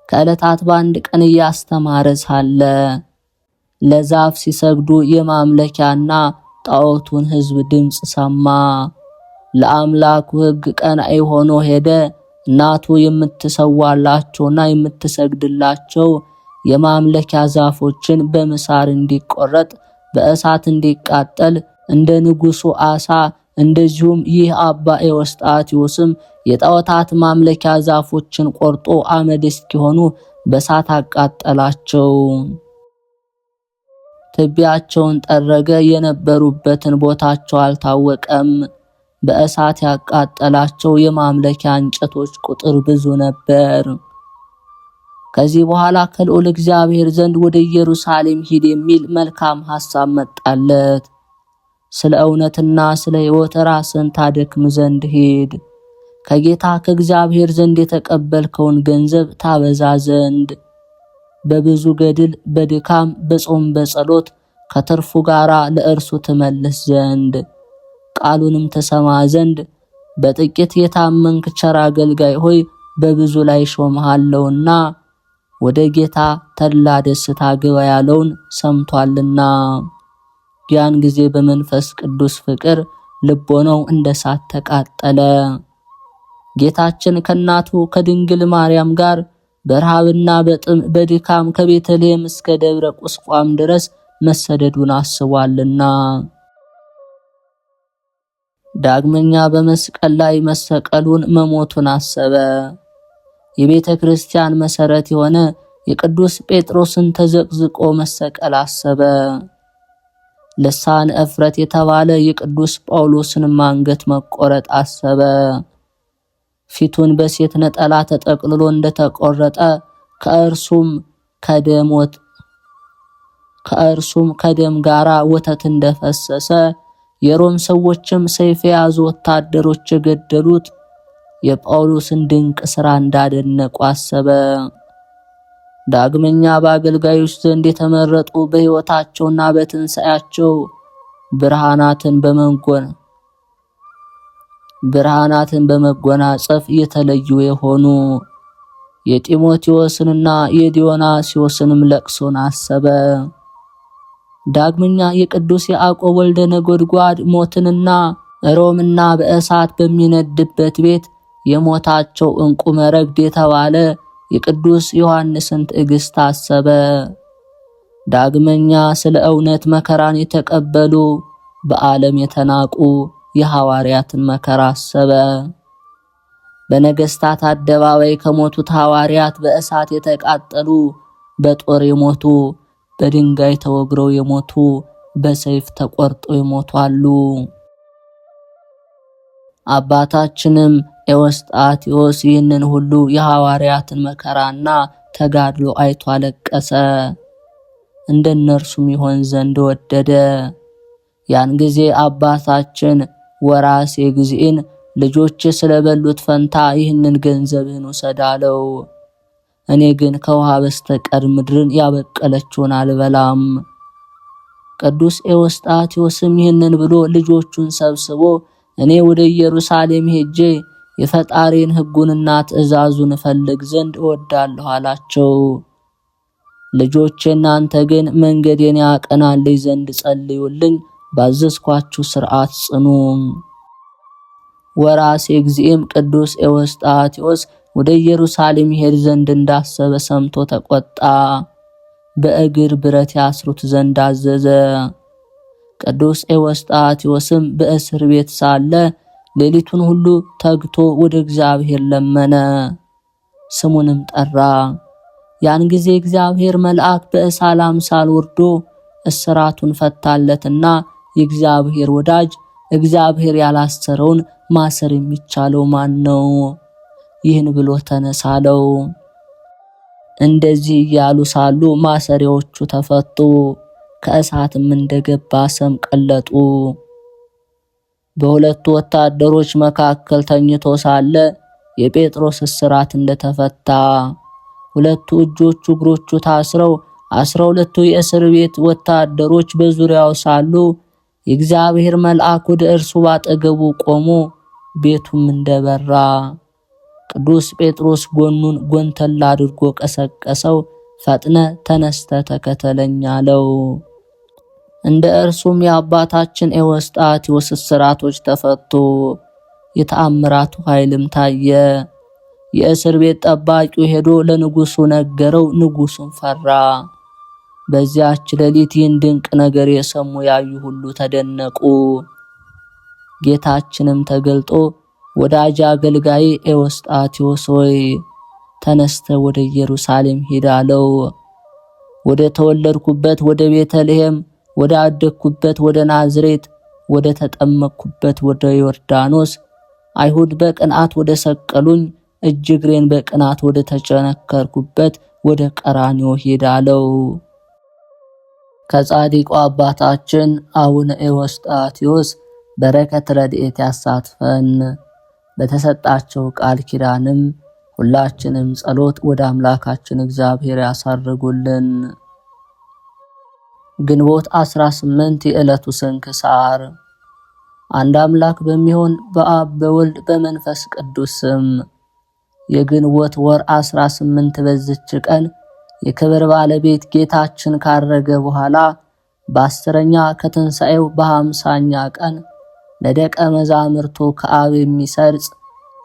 ከዕለታት በአንድ ቀን እያስተማረ ሳለ ለዛፍ ሲሰግዱ የማምለኪያና ጣዖቱን ሕዝብ ድምፅ ሰማ። ለአምላኩ ሕግ ቀናኢ ሆኖ ሄደ። እናቱ የምትሰዋላቸውና የምትሰግድላቸው የማምለኪያ ዛፎችን በምሳር እንዲቆረጥ በእሳት እንዲቃጠል እንደ ንጉሱ አሳ እንደዚሁም ይህ አባ ኤዎስጣቴዎስም የጣዖታት ማምለኪያ ዛፎችን ቆርጦ አመድ እስኪሆኑ በእሳት አቃጠላቸው። ትቢያቸውን ጠረገ። የነበሩበትን ቦታቸው አልታወቀም። በእሳት ያቃጠላቸው የማምለኪያ እንጨቶች ቁጥር ብዙ ነበር። ከዚህ በኋላ ከልዑል እግዚአብሔር ዘንድ ወደ ኢየሩሳሌም ሂድ የሚል መልካም ሐሳብ መጣለት። ስለ እውነትና ስለ ሕይወት ራስን ታደክም ዘንድ ሂድ። ከጌታ ከእግዚአብሔር ዘንድ የተቀበልከውን ገንዘብ ታበዛ ዘንድ በብዙ ገድል በድካም በጾም በጸሎት ከትርፉ ጋራ ለእርሱ ትመልስ ዘንድ ቃሉንም ተሰማ ዘንድ በጥቂት የታመንክ ቸር አገልጋይ ሆይ በብዙ ላይ ሾምሃለሁና ወደ ጌታ ተድላ ደስታ ግባ ያለውን ሰምቷልና። ያን ጊዜ በመንፈስ ቅዱስ ፍቅር ልቦናው እንደ እሳት ተቃጠለ። ጌታችን ከእናቱ ከድንግል ማርያም ጋር በረሃብና በጥም በድካም ከቤተልሔም እስከ ደብረ ቁስቋም ድረስ መሰደዱን አስቧልና። ዳግመኛ በመስቀል ላይ መሰቀሉን መሞቱን አሰበ። የቤተ ክርስቲያን መሰረት የሆነ የቅዱስ ጴጥሮስን ተዘቅዝቆ መሰቀል አሰበ። ልሳነ እፍረት የተባለ የቅዱስ ጳውሎስን አንገት መቆረጥ አሰበ። ፊቱን በሴት ነጠላ ተጠቅልሎ እንደተቆረጠ ከእርሱም ከደም ጋራ ወተት እንደፈሰሰ የሮም ሰዎችም ሰይፍ የያዙ ወታደሮች የገደሉት የጳውሎስን ድንቅ ሥራ እንዳደነቁ አሰበ። ዳግመኛ በአገልጋዮች ዘንድ የተመረጡ በሕይወታቸውና በትንሣኤያቸው ብርሃናትን በመጎናጸፍ የተለዩ የሆኑ የጢሞቴዎስንና የዲዮናስዮስንም ለቅሶን አሰበ። ዳግመኛ የቅዱስ ያዕቆብ ወልደ ነጎድጓድ ሞትንና ሮምና በእሳት በሚነድበት ቤት የሞታቸው ዕንቁ መረግድ የተባለ የቅዱስ ዮሐንስን ትዕግስት አሰበ። ዳግመኛ ስለ እውነት መከራን የተቀበሉ በዓለም የተናቁ የሐዋርያትን መከራ አሰበ። በነገስታት አደባባይ ከሞቱት ሐዋርያት በእሳት የተቃጠሉ፣ በጦር የሞቱ፣ በድንጋይ ተወግረው የሞቱ፣ በሰይፍ ተቆርጠው የሞቱ አሉ። አባታችንም ኤዎስጣቴዎስ ይህንን ሁሉ የሐዋርያትን መከራና ተጋድሎ አይቶ አለቀሰ። እንደነርሱም ይሆን ዘንድ ወደደ። ያን ጊዜ አባታችን ወራሴ እግዚእን ልጆች ስለበሉት ፈንታ ይህንን ገንዘብህን ውሰድ አለው። እኔ ግን ከውሃ በስተቀር ምድርን ያበቀለችውን አልበላም። ቅዱስ ኤዎስጣቴዎስም ይህንን ብሎ ልጆቹን ሰብስቦ እኔ ወደ ኢየሩሳሌም ሄጄ የፈጣሪን ሕጉንና ትእዛዙን እፈልግ ዘንድ እወዳለሁ አላቸው። ልጆቼ እናንተ ግን መንገዴን ያቀናልኝ ዘንድ ጸልዩልኝ፣ ባዘዝኳችሁ ሥርዓት ጽኑ። ወራሴ እግዚእም ቅዱስ ኤዎስጣቴዎስ ወደ ኢየሩሳሌም ይሄድ ዘንድ እንዳሰበ ሰምቶ ተቆጣ። በእግር ብረት ያስሩት ዘንድ አዘዘ። ቅዱስ ኤዎስጣቴዎስም በእስር ቤት ሳለ ሌሊቱን ሁሉ ተግቶ ወደ እግዚአብሔር ለመነ፣ ስሙንም ጠራ። ያን ጊዜ እግዚአብሔር መልአክ በእሳት አምሳል ወርዶ እስራቱን ፈታለትና የእግዚአብሔር ወዳጅ እግዚአብሔር ያላሰረውን ማሰር የሚቻለው ማን ነው? ይህን ብሎ ተነሳለው። እንደዚህ እያሉ ሳሉ ማሰሪያዎቹ ተፈቱ፣ ከእሳትም እንደገባ ሰም ቀለጡ። በሁለቱ ወታደሮች መካከል ተኝቶ ሳለ የጴጥሮስ እስራት እንደተፈታ፣ ሁለቱ እጆቹ እግሮቹ ታስረው 12ቱ የእስር ቤት ወታደሮች በዙሪያው ሳሉ የእግዚአብሔር መልአክ ወደ እርሱ ባጠገቡ ቆሞ ቤቱም እንደበራ ቅዱስ ጴጥሮስ ጎኑን ጎንተል አድርጎ ቀሰቀሰው። ፈጥነ ተነስተ ተከተለኝ አለው። እንደ እርሱም የአባታችን ኤዎስጣቴዎስ እስራቶች ተፈቱ፣ የተአምራቱ ኃይልም ታየ። የእስር ቤት ጠባቂው ሄዶ ለንጉሱ ነገረው፣ ንጉሱም ፈራ። በዚያች ሌሊት ይህን ድንቅ ነገር የሰሙ ያዩ ሁሉ ተደነቁ። ጌታችንም ተገልጦ ወዳጅ አገልጋይ ኤዎስጣቴዎስ ሆይ ተነስተ ወደ ኢየሩሳሌም ሂድ አለው። ወደ ተወለድኩበት ወደ ቤተልሔም፣ ወደ አደግኩበት ወደ ናዝሬት፣ ወደ ተጠመቅኩበት ወደ ዮርዳኖስ፣ አይሁድ በቅንዓት ወደ ሰቀሉኝ፣ እጅ እግሬን በቅንዓት ወደ ተቸነከርኩበት ወደ ቀራንዮ ሂድ አለው። ከጻድቁ አባታችን አቡነ ኤዎስጣቴዎስ በረከት ረድኤት ያሳትፈን። በተሰጣቸው ቃል ኪዳንም ሁላችንም ጸሎት ወደ አምላካችን እግዚአብሔር ያሳርጉልን። ግንቦት 18 የዕለቱ ስንክሳር። አንድ አምላክ በሚሆን በአብ በወልድ በመንፈስ ቅዱስ ስም የግንቦት ወር 18 በዝች ቀን የክብር ባለቤት ጌታችን ካረገ በኋላ በ10ኛ ከትንሣኤው በ50ኛ ቀን ለደቀ መዛሙርቱ ከአብ የሚሰርጽ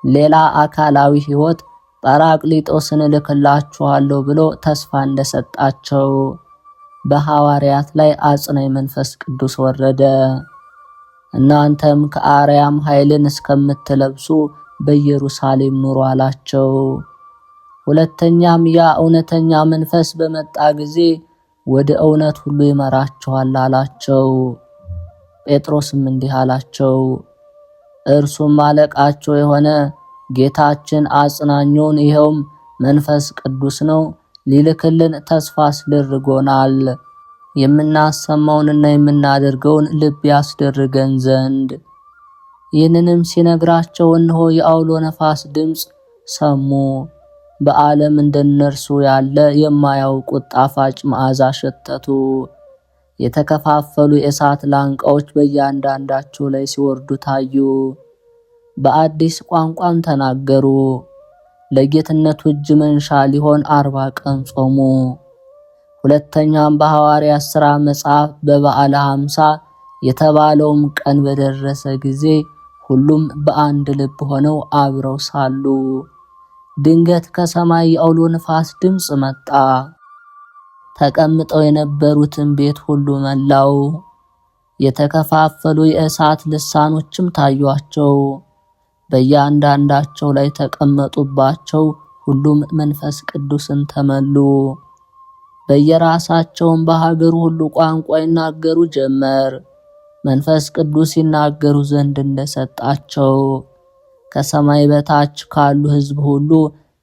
ሌላ አካላዊ ሕይወት ጰራቅሊጦስን እልክላችኋለሁ ብሎ ተስፋ እንደሰጣቸው በሐዋርያት ላይ አጽናኝ መንፈስ ቅዱስ ወረደ። እናንተም ከአርያም ኃይልን እስከምትለብሱ በኢየሩሳሌም ኑሩ አላቸው። ሁለተኛም ያ እውነተኛ መንፈስ በመጣ ጊዜ ወደ እውነት ሁሉ ይመራችኋል አላቸው። ጴጥሮስም እንዲህ አላቸው፣ እርሱም አለቃቸው የሆነ ጌታችን አጽናኙን ይኸውም መንፈስ ቅዱስ ነው ሊልክልን ተስፋ አስደርጎናል። የምናሰማውንና የምናደርገውን ልብ ያስደርገን ዘንድ። ይህንንም ሲነግራቸው እነሆ የአውሎ ነፋስ ድምፅ ሰሙ። በዓለም እንደነርሱ ያለ የማያውቁት ጣፋጭ መዓዛ ሸተቱ። የተከፋፈሉ የእሳት ላንቃዎች በእያንዳንዳቸው ላይ ሲወርዱ ታዩ። በአዲስ ቋንቋም ተናገሩ። ለጌትነቱ እጅ መንሻ ሊሆን 40 ቀን ጾሙ። ሁለተኛም በሐዋርያት ሥራ መጽሐፍ በበዓለ 50 የተባለውም ቀን በደረሰ ጊዜ ሁሉም በአንድ ልብ ሆነው አብረው ሳሉ ድንገት ከሰማይ የአውሎ ነፋስ ድምፅ መጣ። ተቀምጠው የነበሩትን ቤት ሁሉ መላው። የተከፋፈሉ የእሳት ልሳኖችም ታዩአቸው፣ በእያንዳንዳቸው ላይ ተቀመጡባቸው። ሁሉም መንፈስ ቅዱስን ተመሉ። በየራሳቸውም በሀገሩ ሁሉ ቋንቋ ይናገሩ ጀመር፣ መንፈስ ቅዱስ ይናገሩ ዘንድ እንደሰጣቸው። ከሰማይ በታች ካሉ ሕዝብ ሁሉ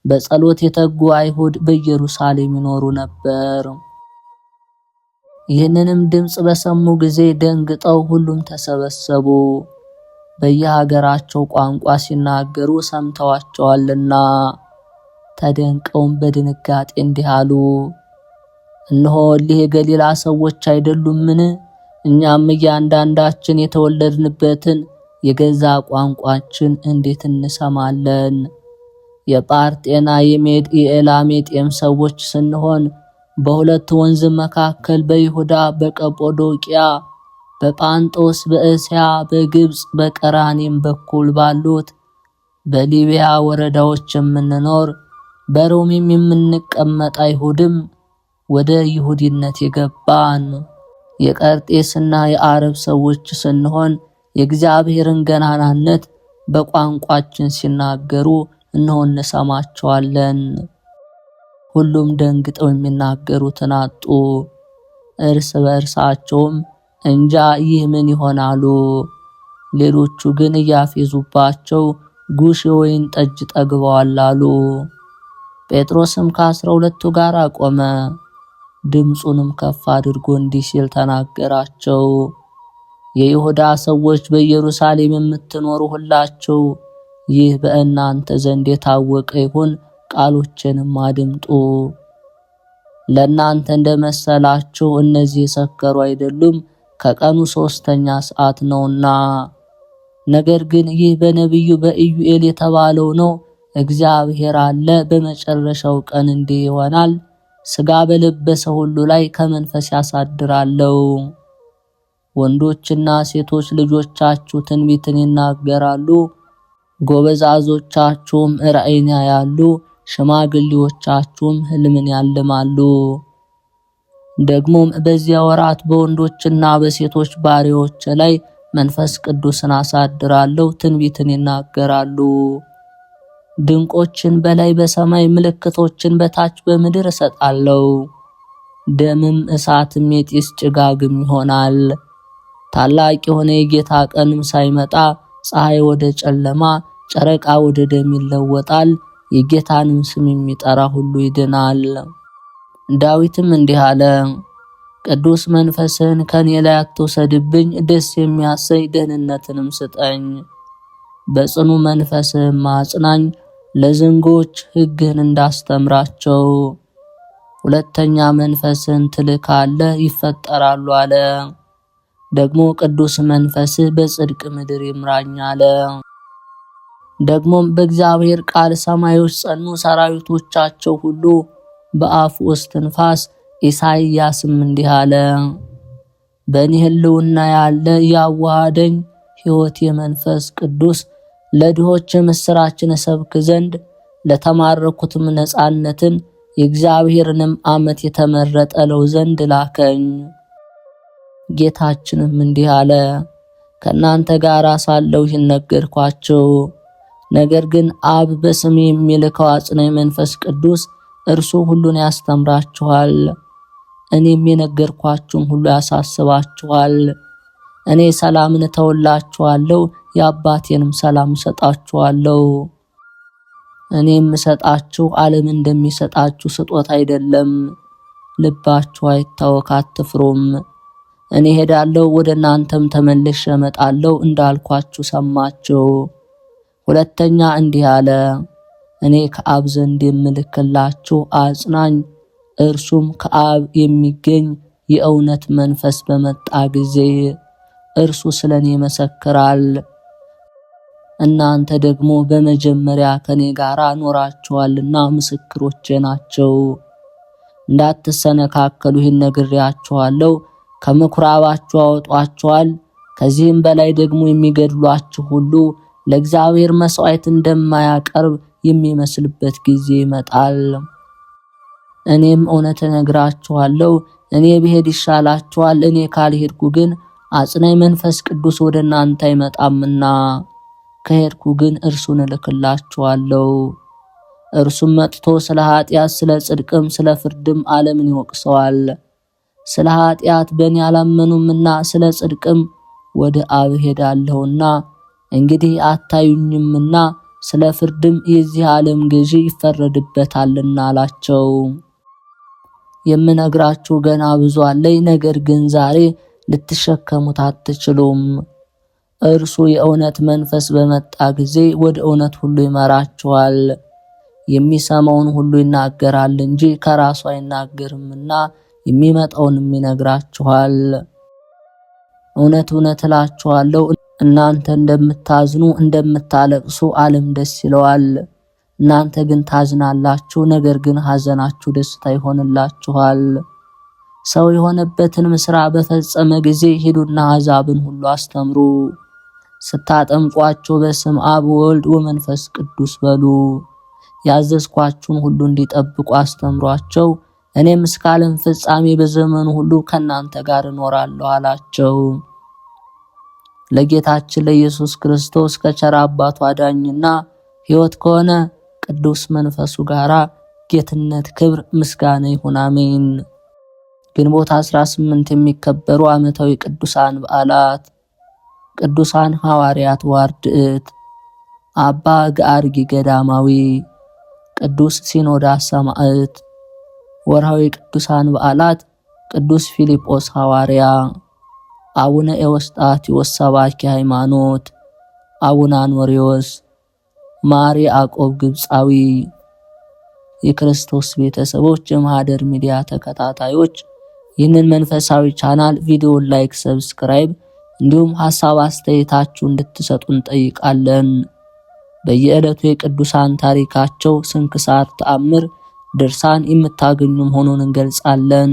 በጸሎት የተጉ አይሁድ በኢየሩሳሌም ይኖሩ ነበር። ይህንንም ድምፅ በሰሙ ጊዜ ደንግጠው ሁሉም ተሰበሰቡ፣ በየሀገራቸው ቋንቋ ሲናገሩ ሰምተዋቸዋልና። ተደንቀውም በድንጋጤ እንዲህ አሉ፣ እነሆ እሊህ የገሊላ ሰዎች አይደሉምን? እኛም እያንዳንዳችን የተወለድንበትን የገዛ ቋንቋችን እንዴት እንሰማለን? የጳርጤና የሜድ የኤላሜጤም ሰዎች ስንሆን በሁለት ወንዝ መካከል በይሁዳ በቀጶዶቅያ በጳንጦስ በእስያ በግብጽ በቀራኒም በኩል ባሉት በሊቢያ ወረዳዎች የምንኖር በሮሜም የምንቀመጥ አይሁድም ወደ ይሁዲነት የገባን የቀርጤስና የአረብ ሰዎች ስንሆን የእግዚአብሔርን ገናናነት በቋንቋችን ሲናገሩ እነሆ እንሰማቸዋለን። ሁሉም ደንግጠው የሚናገሩትን አጡ። እርስ በእርሳቸውም እንጃ ይህ ምን ይሆናሉ። ሌሎቹ ግን እያፌዙባቸው ጉሽ የወይን ጠጅ ጠግበዋል አሉ። ጴጥሮስም ከ12ቱ ጋር ቆመ፣ ድምፁንም ከፍ አድርጎ እንዲህ ሲል ተናገራቸው። የይሁዳ ሰዎች በኢየሩሳሌም የምትኖሩ ሁላችሁ ይህ በእናንተ ዘንድ የታወቀ ይሁን፣ ቃሎችንም አድምጡ። ለእናንተ እንደመሰላችሁ እነዚህ የሰከሩ አይደሉም፣ ከቀኑ 3ኛ ሰዓት ነውና። ነገር ግን ይህ በነቢዩ በኢዩኤል የተባለው ነው። እግዚአብሔር አለ፣ በመጨረሻው ቀን እንዲህ ይሆናል፣ ሥጋ በለበሰ ሁሉ ላይ ከመንፈስ ያሳድራለው። ወንዶችና ሴቶች ልጆቻችሁ ትንቢትን ይናገራሉ፣ ጎበዛዞቻችሁም ራእይን ያያሉ፣ ሽማግሌዎቻችሁም ሕልምን ያልማሉ። ደግሞም በዚያ ወራት በወንዶችና በሴቶች ባሪያዎች ላይ መንፈስ ቅዱስን አሳድራለሁ፣ ትንቢትን ይናገራሉ። ድንቆችን በላይ በሰማይ ምልክቶችን በታች በምድር እሰጣለሁ። ደምም እሳትም የጢስ ጭጋግም ይሆናል። ታላቅ የሆነ የጌታ ቀንም ሳይመጣ ፀሐይ ወደ ጨለማ ጨረቃ ወደ ደም ይለወጣል። የጌታንም ስም የሚጠራ ሁሉ ይድናል። ዳዊትም እንዲህ አለ፣ ቅዱስ መንፈስህን ከኔ ላይ አትውሰድብኝ፣ ደስ የሚያሰኝ ደህንነትንም ስጠኝ። በጽኑ መንፈስህም አጽናኝ፣ ለዝንጎች ሕግህን እንዳስተምራቸው። ሁለተኛ መንፈስህን ትልካለህ ይፈጠራሉ አለ። ደግሞ ቅዱስ መንፈስህ በጽድቅ ምድር ይምራኝ አለ። ደግሞም በእግዚአብሔር ቃል ሰማዮች ጸኑ፣ ሰራዊቶቻቸው ሁሉ በአፉ እስትንፋስ። ኢሳይያስም እንዲህ አለ፣ በእኔ ሕልውና ያለ ያዋሃደኝ ሕይወት የመንፈስ ቅዱስ ለድሆች ምስራችን እሰብክ ዘንድ ለተማረኩትም ነጻነትን የእግዚአብሔርንም ዓመት የተመረጠ ለው ዘንድ ላከኝ። ጌታችንም እንዲህ አለ፣ ከእናንተ ጋር ሳለሁ ይህን ነገርኳችሁ። ነገር ግን አብ በስሜ የሚልከው አጽናኝ መንፈስ ቅዱስ እርሱ ሁሉን ያስተምራችኋል፣ እኔም የነገርኳችሁን ሁሉ ያሳስባችኋል። እኔ ሰላምን እተውላችኋለሁ፣ የአባቴንም ሰላም እሰጣችኋለሁ። እኔ የምሰጣችሁ ዓለም እንደሚሰጣችሁ ስጦታ አይደለም። ልባችሁ አይታወክ፣ አትፍሩም። እኔ ሄዳለሁ፣ ወደ እናንተም ተመልሼ እመጣለሁ እንዳልኳችሁ ሰማችሁ። ሁለተኛ እንዲህ አለ፣ እኔ ከአብ ዘንድ የምልክላችሁ አጽናኝ እርሱም ከአብ የሚገኝ የእውነት መንፈስ በመጣ ጊዜ እርሱ ስለኔ ይመሰክራል። እናንተ ደግሞ በመጀመሪያ ከኔ ጋር ኖራችኋልና ምስክሮቼ ናቸው። እንዳትሰነካከሉ ይህን ነግሬያችኋለሁ። ከምኩራባችሁ አወጧችኋል። ከዚህም በላይ ደግሞ የሚገድሏችሁ ሁሉ ለእግዚአብሔር መስዋዕት እንደማያቀርብ የሚመስልበት ጊዜ ይመጣል። እኔም እውነት እነግራችኋለሁ፣ እኔ ብሄድ ይሻላችኋል። እኔ ካልሄድኩ ግን አጽናኝ መንፈስ ቅዱስ ወደ እናንተ አይመጣምና ከሄድኩ ግን እርሱን እልክላችኋለሁ። እርሱም መጥቶ ስለ ኃጢአት፣ ስለ ጽድቅም፣ ስለ ፍርድም ዓለምን ይወቅሰዋል። ስለ ኃጢአት በእኔ አላመኑምና ስለ ጽድቅም ወደ አብ ሄዳለሁና እንግዲህ አታዩኝምና ስለ ፍርድም የዚህ ዓለም ገዢ ይፈረድበታልና አላቸው። የምነግራችሁ ገና ብዙ አለኝ፣ ነገር ግን ዛሬ ልትሸከሙት አትችሉም። እርሱ የእውነት መንፈስ በመጣ ጊዜ ወደ እውነት ሁሉ ይመራችኋል። የሚሰማውን ሁሉ ይናገራል እንጂ ከራሱ አይናገርምና የሚመጣውንም ይነግራችኋል። እውነት እውነት እላችኋለሁ እናንተ እንደምታዝኑ እንደምታለቅሱ ዓለም ደስ ይለዋል። እናንተ ግን ታዝናላችሁ፣ ነገር ግን ሐዘናችሁ ደስታ ይሆንላችኋል። ሰው የሆነበትን ሥራ በፈጸመ ጊዜ ሂዱና አሕዛብን ሁሉ አስተምሩ። ስታጠምቋቸው በስመ አብ ወወልድ ወመንፈስ ቅዱስ በሉ። ያዘዝኳችሁን ሁሉ እንዲጠብቁ አስተምሯቸው። እኔም እስከ ዓለም ፍጻሜ በዘመኑ ሁሉ ከእናንተ ጋር እኖራለሁ አላቸው። ለጌታችን ለኢየሱስ ክርስቶስ ከቸር አባቱ አዳኝና ሕይወት ከሆነ ቅዱስ መንፈሱ ጋራ ጌትነት፣ ክብር፣ ምስጋና ይሁን፣ አሜን። ግንቦት 18 የሚከበሩ ዓመታዊ ቅዱሳን በዓላት፦ ቅዱሳን ሐዋርያት ዋርድእት፣ አባ ገአርጊ ገዳማዊ፣ ቅዱስ ሲኖዳ ሰማዕት። ወርሃዊ ቅዱሳን በዓላት፦ ቅዱስ ፊልጶስ ሐዋርያ፣ አቡነ ኤዎስጣቴዎስ ሰባኪ ሃይማኖት፣ አቡነ አኖሬዎስ፣ ማር ያዕቆብ ግብፃዊ። የክርስቶስ ቤተሰቦች፣ የማህደር ሚዲያ ተከታታዮች ይህንን መንፈሳዊ ቻናል ቪዲዮን ላይክ፣ ሰብስክራይብ እንዲሁም ሐሳብ አስተያየታችሁ እንድትሰጡን ጠይቃለን። በየዕለቱ የቅዱሳን ታሪካቸው፣ ስንክሳር፣ ተአምር፣ ድርሳን የምታገኙ መሆኑን እንገልጻለን።